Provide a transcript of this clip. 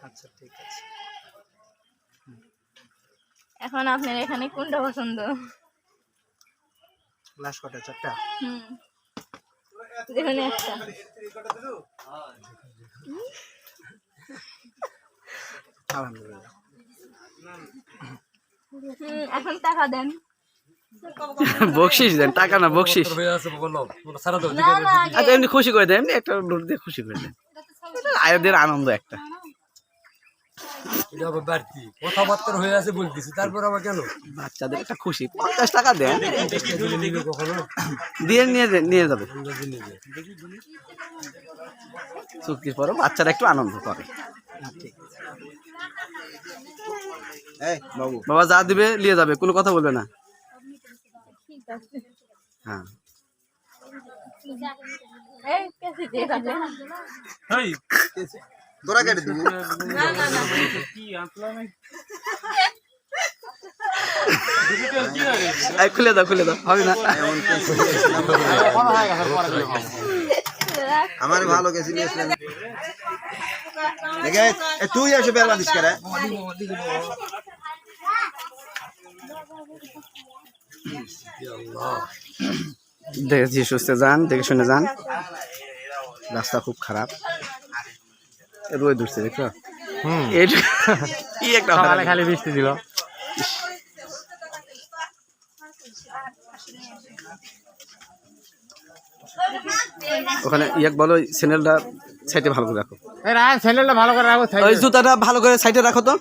আচ্ছা ঠিক আছে। এখন আপনার এখানে কোনটা পছন্দ? লাস্ট কটা? 4টা? দেখুন একটা। আলহামদুলিল্লাহ। এখন টাকা দেন। বকশিস দেন, টাকা না বকশিস। আচ্ছা এমনি খুশি করে দেন, এমনি একটা নোট দিয়ে খুশি করে দেন, আয়োদের আনন্দ একটা। কথাবার্তা হয়ে আছে বলতেছি, তারপর আবার কেন বাচ্চাদের একটা খুশি, 50 টাকা দেন, দিয়ে নিয়ে যাবে। চুক্তির পরে বাচ্চারা একটু আনন্দ করে। বাবা যা দিবে নিয়ে যাবে, কোনো কথা বলবে না। হ্যাঁ তোরা কেটে দিবি? খুলে দাও হবে না। আমার ভালো গেছি তুই এসে বেলা দিস করে। দেখেছি সুস্থ যান, দেখে শুনে যান, রাস্তা খুব খারাপ, রোদ উঠছে দেখো। কি একটা খালি বৃষ্টি দিল। ওখানে ইয়াক বলো চ্যানেলটা সাইডে ভালো করে রাখো, চ্যানেলটা ভালো করে রাখো, ওই জুতাটা ভালো করে সাইডে রাখো তো।